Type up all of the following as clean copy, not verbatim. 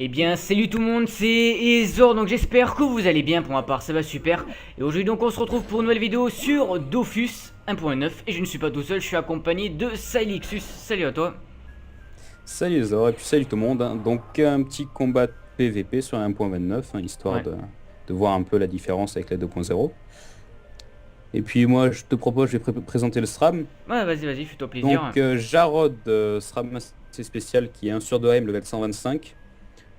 Eh bien salut tout le monde, c'est Ezor, donc j'espère que vous allez bien, pour ma part ça va super. Et aujourd'hui donc on se retrouve pour une nouvelle vidéo sur Dofus 1.9. Et je ne suis pas tout seul, je suis accompagné de Silixus. Salut à toi. Salut Zor, et puis salut tout le monde, hein. Donc un petit combat de PVP sur 1.29, hein, histoire Ouais, de voir un peu la différence avec la 2.0. Et puis moi je te propose, je vais présenter le SRAM. ouais, vas-y, fais-toi plaisir. Donc Jarod, SRAM assez spécial qui est 1 sur 2 AM level 125.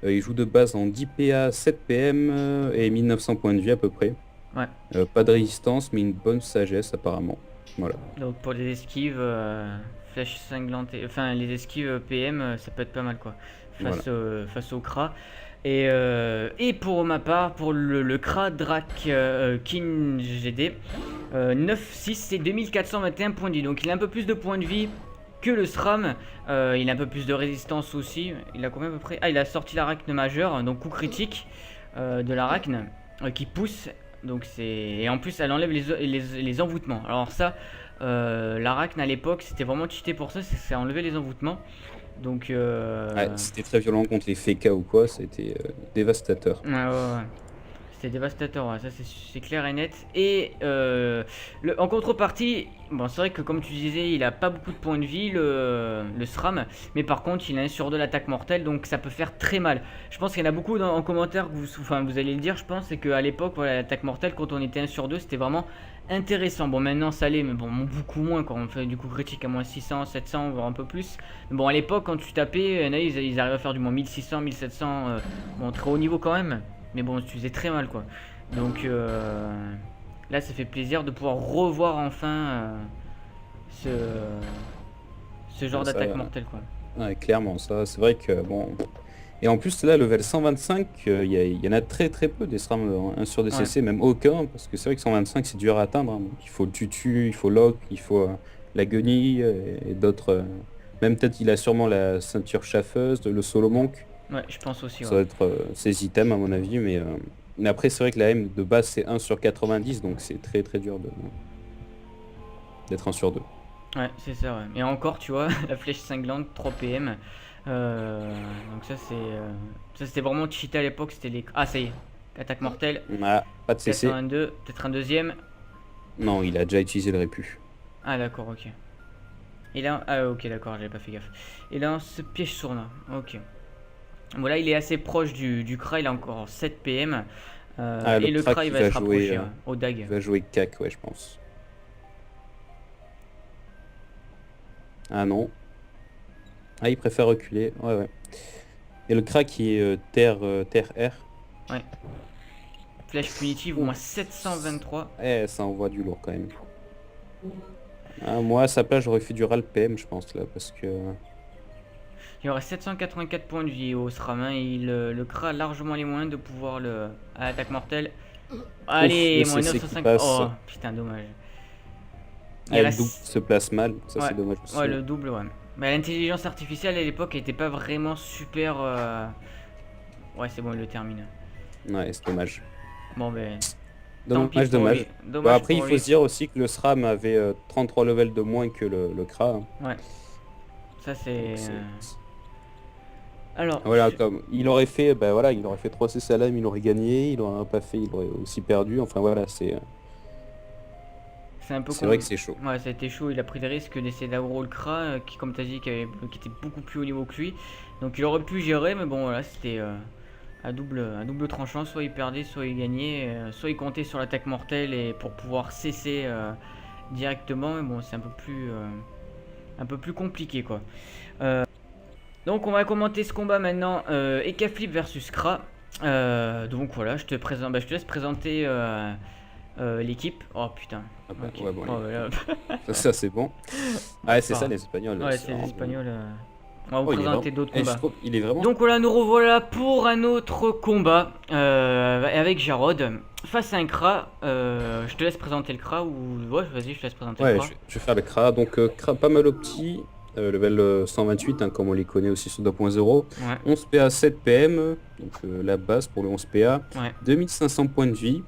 Il joue de base en 10 PA, 7 PM et 1900 points de vie à peu près. Ouais, Pas de résistance mais une bonne sagesse apparemment. Voilà. donc pour les esquives, flèche cinglante, enfin les esquives PM, ça peut être pas mal quoi, Voilà. face au Kra. Et pour ma part, pour le Kra Drak King GD, 9-6 et 2421 points de vie. Donc il a un peu plus de points de vie que le SRAM. Il a un peu plus de résistance aussi. Il a combien à peu près? Ah, il a sorti l'arachne majeure, donc coup critique de l'arachne qui pousse. Donc c'est, et en plus elle enlève les envoûtements. Alors ça, l'arachne à l'époque c'était vraiment cheaté pour ça, ça enlevait les envoûtements. Donc Ouais, c'était très violent contre les FK ou quoi, c'était dévastateur. ouais. C'était dévastateur, ouais, ça c'est clair et net. Et en contrepartie, bon, c'est vrai que comme tu disais, il a pas beaucoup de points de vie, le SRAM, mais par contre, il a 1 sur 2 l'attaque mortelle, donc ça peut faire très mal. Je pense qu'il y en a beaucoup en commentaire, que vous allez le dire, je pense, c'est qu'à l'époque, voilà, l'attaque mortelle, quand on était 1 sur 2, c'était vraiment intéressant. Bon, maintenant ça l'est, mais bon, beaucoup moins quand on fait du coup critique à moins 600, 700, voire un peu plus. Mais bon, à l'époque, quand tu tapais, ils arrivaient à faire du moins 1600, 1700, bon, très haut niveau quand même. Mais bon, tu faisais très mal quoi. Donc là, ça fait plaisir de pouvoir revoir enfin ce, ce genre Ouais, d'attaque ça, mortelle quoi. ouais, clairement, ça, c'est vrai que bon. Et en plus, là, level 125, il y en a très très peu des SRAM en 1 sur Ouais, DCC, même aucun, parce que c'est vrai que 125 c'est dur à atteindre, hein. Donc, il faut le tutu, il faut l'oc, il faut la guenille et d'autres. Même peut-être il a sûrement la ceinture chaffeuse, le solo monk, ouais, je pense aussi, ça ouais. doit être ses items à mon avis, mais après c'est vrai que la M de base c'est 1 sur 90, donc c'est très très dur d'être 1 sur 2. Ouais, c'est ça, ouais. Et encore, tu vois, la flèche cinglante, 3 PM. Donc ça c'était vraiment cheaté à l'époque, c'était les... Ah, ça y est, attaque mortelle, Ah, pas de CC. 82, peut-être un deuxième. Non, il a déjà utilisé le répu. Ah d'accord, ok. Et là, ah ok, d'accord, j'avais pas fait gaffe. Et là, ce piège sournois, ok. Voilà, il est assez proche du Kra, il a encore 7 PM. Ah, le Et le Kra, crack il va se rapprocher ouais, au il Dag. va jouer cac, ouais, je pense. Ah non. Ah, il préfère reculer. Ouais, ouais. Et le crack qui est terre R. Ouais. Flèche punitive, Ouh. moins 723. Eh, ça envoie du lourd quand même. Ah, moi, à sa place, j'aurais fait du RAL PM, je pense, là, parce que... Il y aurait 784 points de vie au SRAM. Hein, le Kra a largement les moyens de pouvoir le... à l'attaque mortelle. Ouf, le Allez, moins CC qui 905. passe. Oh, putain, dommage. Il Ah, le double reste... se place mal, ça Ouais, c'est dommage aussi. ouais, le double, ouais. Mais l'intelligence artificielle à l'époque était pas vraiment super... Ouais, c'est bon, il le termine. Ouais, c'est dommage. Bon, ben, tant pis Dommage, pour lui. dommage. Bah, Dommage après, il pour faut lui. se dire aussi que le SRAM avait 33 levels de moins que le CRA, hein. Ouais, ça Donc c'est... c'est... Alors, Voilà, comme il aurait fait, bah voilà, il aurait fait 3 CC à l'âme, il aurait gagné, il aurait pas fait, il aurait aussi perdu. Enfin voilà, c'est un peu c'est vrai con. que c'est chaud. Ouais, ça a été chaud. Il a pris le risque d'essayer d'aggro le Kra, qui, comme t'as dit, qui était beaucoup plus haut niveau que lui. Donc il aurait pu gérer, mais bon, voilà, c'était à double tranchant. Soit il perdait, soit il gagnait. Soit il comptait sur l'attaque mortelle et pour pouvoir cesser directement. Mais bon, c'est un peu plus compliqué, quoi. Donc on va commenter ce combat maintenant. Ekaflip versus Kra. Donc voilà, je te présente, bah, je te laisse présenter l'équipe. Oh putain. Ah bah, Ok. ouais, bon, Oh, allez. voilà. Ça c'est bon. Bon, Ah, c'est c'est pas ça grave. les Espagnols, Ouais, c'est c'est les vraiment bon. Espagnols. On va vous Oh, il est vraiment... présenter d'autres Eh, je combats. trouve, il est vraiment... Donc voilà, nous revoilà pour un autre combat avec Jarod face à un Kra. Je te laisse présenter le Kra ou... Ouais, vas-y, je te laisse présenter le Ouais, Kra. je vais faire le CRA. Donc, CRA pas mal au petit, level 128, hein, comme on les connaît aussi sur 2.0. Ouais, 11 PA, 7 PM, donc la base pour le 11 PA. ouais. 2500 points de vie.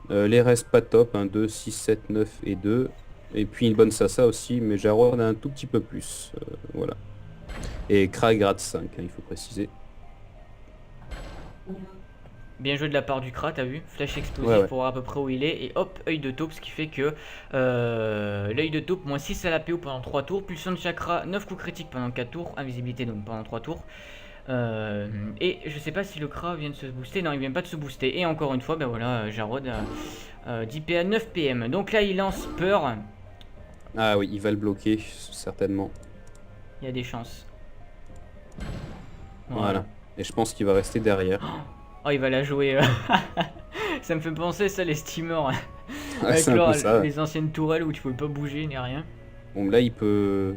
Les restes pas top, hein, 2, 6, 7, 9 et 2. Et puis une bonne Sasa aussi, mais Jarod a un tout petit peu plus. Voilà. Et CRA grade 5, hein, il faut préciser. Bien joué de la part du Krat, t'as vu? Flèche explosive Ouais, ouais. pour voir à peu près où il est. Et hop, œil de taupe, ce qui fait que l'œil de taupe, moins 6 à la PO pendant 3 tours. Pulsion de chakra, 9 coups critiques pendant 4 tours. Invisibilité donc pendant 3 tours. Et je sais pas si le Krat vient de se booster. Non, il vient pas de se booster. Et encore une fois, ben voilà, Jarod 10 PA, 9 PM. Donc là, il lance peur. Ah oui, il va le bloquer, certainement. Il y a des chances. Voilà. Et je pense qu'il va rester derrière. Oh, il va la jouer. Ça me fait penser ça, les steamers. Ouais, Avec c'est un peu ça. les anciennes tourelles où tu pouvais pas bouger ni rien. Bon, là, il peut...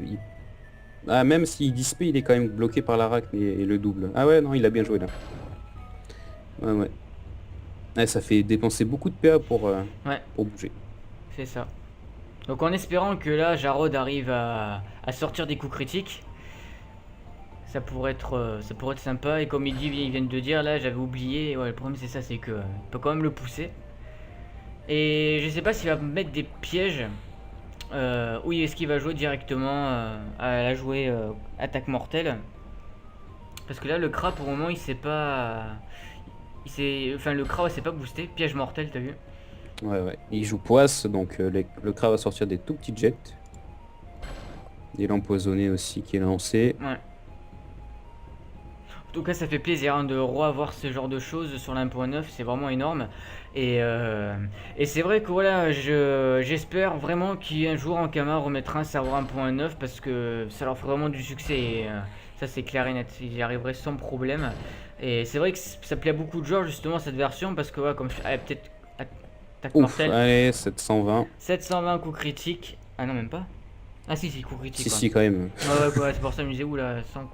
Ah, même s'il dispé, il est quand même bloqué par l'arachne et le double. Ah ouais, non, il a bien joué là. Ouais, ouais. Ouais, ça fait dépenser beaucoup de PA Ouais, pour bouger. c'est ça. Donc en espérant que là, Jarod arrive à sortir des coups critiques, ça pourrait être sympa. Et comme ils viennent de dire, là, j'avais oublié. Ouais, le problème c'est ça, c'est que peut quand même le pousser. Et je sais pas s'il va mettre des pièges. Oui, est-ce qu'il va jouer directement à la jouer attaque mortelle? Parce que là, le Kra pour le moment, il sait pas. Enfin, le Kra s'est pas boosté. Piège mortel, t'as vu? Ouais, ouais. Il joue poisse, donc le Kra va sortir des tout petits jets. Et l'empoisonné aussi qui est lancé. Ouais. En tout cas, ça fait plaisir hein, de revoir ce genre de choses sur l'1.9, c'est vraiment énorme. Et c'est vrai que voilà, j'espère vraiment qu'un jour Ankama remettra un serveur 1.9 parce que ça leur ferait vraiment du succès. Et, ça, c'est clair et net, ils y arriveraient sans problème. Et c'est vrai que ça plaît à beaucoup de joueurs justement cette version parce que, ouais, comme peut-être attaque Ouf, mortelle, allez, 720. 720 coups critiques. Ah non, même pas. Ah si, coups critiques. Si, Ouais. si, quand même. Ouais, ouais, c'est pour ça que je me disais, oula, 100. Ouais,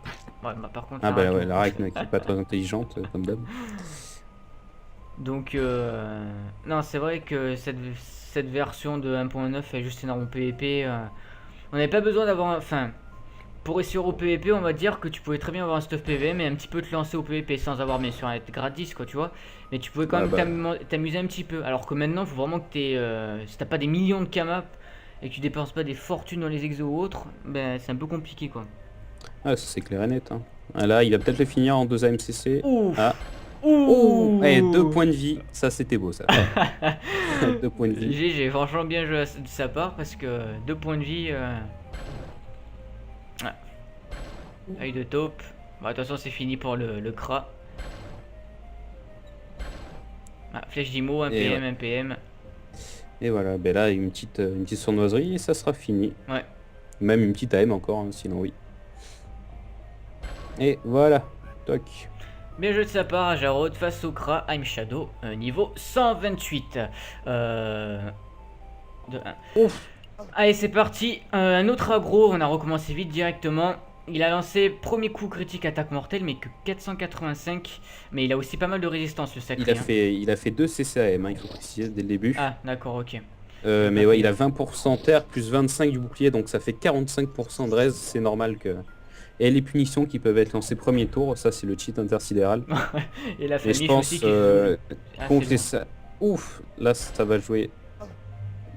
bah, par contre, Ah ça bah rate ouais, tout. l'arachne qui est pas très intelligente, comme d'hab. Donc, non, c'est vrai que cette version de 1.9 est juste énorme au PvP. On n'avait pas besoin d'avoir. Enfin, pour réussir au PvP, on va dire que tu pouvais très bien avoir un stuff PvM et un petit peu te lancer au PvP sans avoir bien sûr à être gratis, quoi, tu vois. Mais tu pouvais quand Ah même bah, t'amuser un petit peu. Alors que maintenant, il faut vraiment que si t'as pas des millions de kamas et que tu dépenses pas des fortunes dans les exos ou autres, ben c'est un peu compliqué, quoi. ah, ça c'est clair et net. Hein. Ah, là, il va peut-être le finir en 2 AMCC. Ouf! Ah, oh, eh, 2 Ouh! points de vie. Ça, c'était beau, ça. 2 points de vie. GG, franchement bien joué de sa part parce que 2 points de vie. Ouais. Œil de taupe. Bon, de toute façon, c'est fini pour le Kra. Ah, flèche d'Imo, 1 Et PM, ouais. 1 PM. Et voilà, ben là, une petite sournoiserie et ça sera fini. Ouais. Même une petite AM encore, hein, sinon oui. Et voilà, toc. Bien joué de sa part à Jarod face au Kra I'm Shadow, niveau 128. De 1. Ouf. Allez, c'est parti. Un autre aggro, on a recommencé vite directement. Il a lancé premier coup critique attaque mortelle, mais que 485. Mais il a aussi pas mal de résistance, le sacré. Il a fait 2 CCAM, hein, il faut préciser dès le début. Ah, d'accord, ok. Mais ouais, il a 20% terre plus 25 du bouclier, donc ça fait 45% de res, c'est normal que... Et les punitions qui peuvent être lancées premier tour, ça c'est le cheat intersidéral. Et la Et famille je pense aussi qui joue. Ah, contre c'est les... bon. Ouf, là ça va jouer...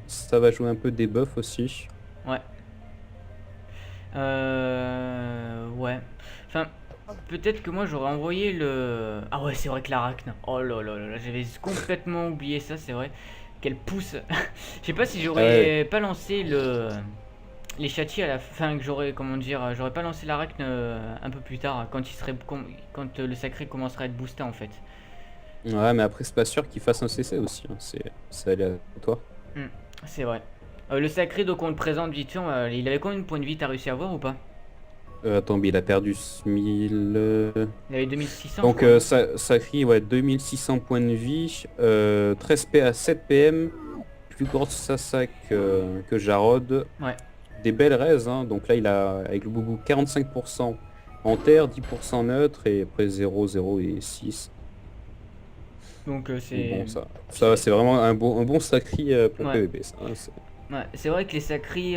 Ça va jouer un peu des buffs aussi. Ouais. Ouais. Enfin, peut-être que moi j'aurais envoyé le. Ah ouais, c'est vrai que l'arachne. Oh là là là, j'avais complètement oublié ça, c'est vrai. Qu'elle pousse. Je sais pas si j'aurais pas lancé les châtis à la fin, que j'aurais, comment dire, j'aurais pas lancé l'arachne un peu plus tard, quand quand le sacré commencerait à être boosté en fait. Ouais, mais après c'est pas sûr qu'il fasse un CC aussi, hein. C'est aléatoire. Hmm, c'est vrai. Le sacré, donc on le présente vite fait. Il avait combien de points de vie, t'as réussi à voir ou pas? Attends, mais il a perdu 1000... Il avait 2600. Donc je crois. ça crie ouais, 2600 points de vie, 13 PA, 7 PM, plus grosse Sasa que Jarod. Ouais. Des belles raises, hein. Donc là il a avec le boubou 45% en terre, 10% neutre et après 0, 0 et 6. Donc Bon ça c'est vraiment un bon sacri pour Ouais. PvP ça. Hein, Ouais, c'est vrai que les sacris,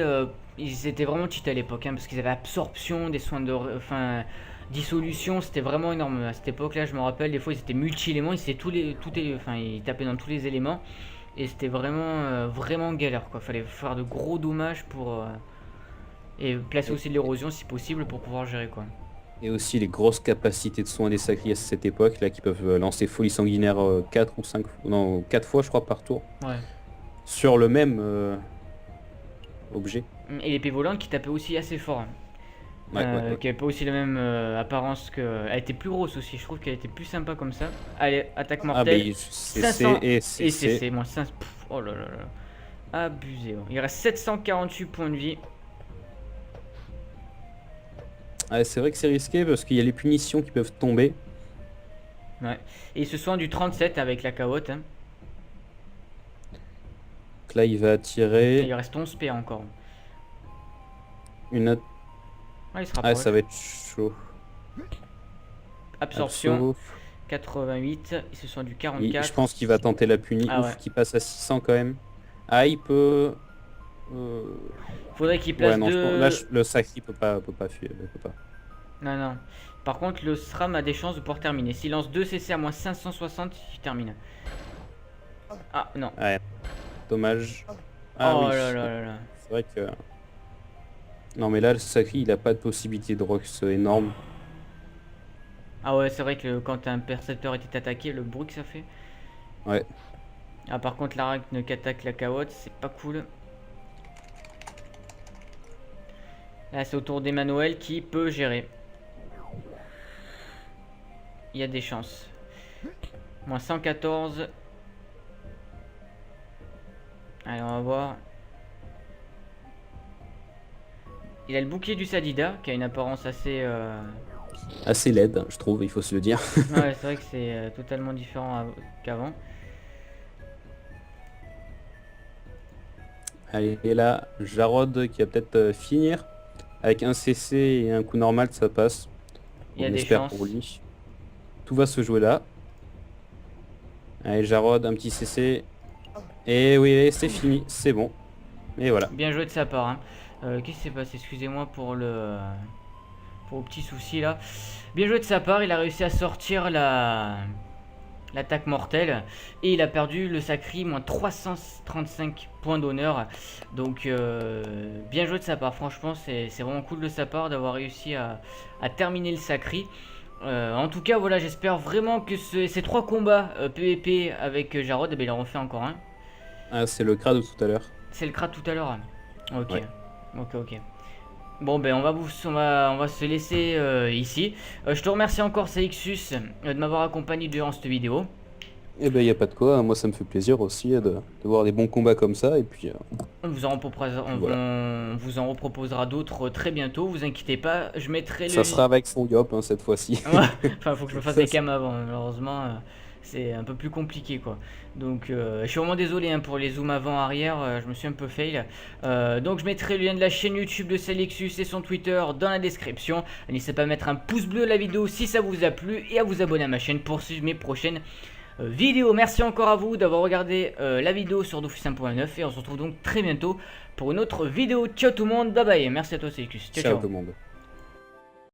ils étaient vraiment cheatés à l'époque, hein, parce qu'ils avaient absorption, des soins de, enfin, dissolution, c'était vraiment énorme à cette époque-là. Je me rappelle, des fois ils étaient multi-éléments, enfin, ils tapaient dans tous les éléments, et c'était vraiment galère, quoi. Fallait faire de gros dommages pour et placer aussi de l'érosion si possible pour pouvoir gérer, quoi. Et aussi les grosses capacités de soins des sacris à cette époque, là, qui peuvent lancer folie sanguinaire 4 ou 5, non, 4 fois je crois par tour, Ouais. sur le même objet. Et l'épée volante qui tapait aussi assez fort, hein. Ouais, ouais, ouais. Qui avait pas aussi la même apparence que... Elle était plus grosse aussi, je trouve qu'elle était plus sympa comme ça. Allez, attaque Ah mortelle. mais c'est 500 et et c'est CC, moins 5... Pff, oh là là là. Abusé. Ouais. Il reste 748 points de vie. ah, c'est vrai que c'est risqué parce qu'il y a les punitions qui peuvent tomber. Ouais. Et il se soigne du 37 avec la cahotte, hein. Donc là il va Et attirer il reste 11 PA encore. une autre... Ah, il se Ah rapproche. ça va être chaud. Absorption, Abso. 88. Il se soigne du Je 44. pense qu'il va tenter la punie. Ah Ouf, ouais. qui passe à 600 quand même. Ah il peut... Faudrait qu'il Ouais place non, deux... là le sacri peut pas fuir. Peut pas. Non, non. Par contre, le SRAM a des chances de pouvoir terminer. S'il lance 2 CC à moins 560, il termine. Ah, non. Ouais, dommage. Ah Oh oui. là là là là. C'est vrai que... Non mais là le sacri il a pas de possibilité de rox énorme. Ah ouais, c'est vrai que quand un percepteur était attaqué, le bruit que ça fait. Ouais. Ah, par contre, l'arachne qui attaque la cahotte, c'est pas cool. Là, c'est au tour d'Emmanuel qui peut gérer. Il y a des chances. Moins 114. Allez, on va voir. Il a le bouclier du Sadida, qui a une apparence assez... Assez laide, je trouve, il faut se le dire. Ouais, c'est vrai que c'est totalement différent qu'avant. Allez, et là, Jarod qui va peut-être finir. Avec un CC et un coup normal, ça passe. Il y a On des espère chances. pour lui. Tout va se jouer là. Allez, Jarod, un petit CC. Et oui, c'est fini, c'est bon. Et voilà. Bien joué de sa part, hein. Qu'est-ce qui s'est passé? Excusez-moi pour le petit souci là. Bien joué de sa part, il a réussi à sortir l'attaque mortelle et il a perdu le sacri, moins 335 points d'honneur. Donc bien joué de sa part, franchement c'est vraiment cool de sa part d'avoir réussi à terminer le sacri. En tout cas voilà, j'espère vraiment que ces 3 combats PVP avec Jarod, eh bien, il en refait encore un. Ah, c'est le crade de tout à l'heure. C'est le crade tout à l'heure. Ok. Ouais. Ok. Bon ben on va se laisser ici. Je te remercie encore Saixus de m'avoir accompagné durant cette vidéo. Eh ben, y a pas de quoi. Moi, ça me fait plaisir aussi de voir des bons combats comme ça. Et puis, On vous en proposera, voilà. on vous en reproposera d'autres très bientôt, vous inquiétez pas. Je mettrai Ça sera avec son yop hein, cette fois-ci. Ouais, enfin faut que je me fasse Ça, des cams avant, malheureusement c'est un peu plus compliqué quoi. Donc je suis vraiment désolé hein, pour les zooms avant arrière, je me suis un peu fail. Donc je mettrai le lien de la chaîne YouTube de Salixus et son Twitter dans la description. N'hésitez pas à mettre un pouce bleu à la vidéo si ça vous a plu et à vous abonner à ma chaîne pour suivre mes prochaines vidéos. Merci encore à vous d'avoir regardé la vidéo sur Dofus 1.9 et on se retrouve donc très bientôt pour une autre vidéo. Ciao tout le monde, bye bye, merci à toi Salixus, ciao Ciao ciao. tout le monde.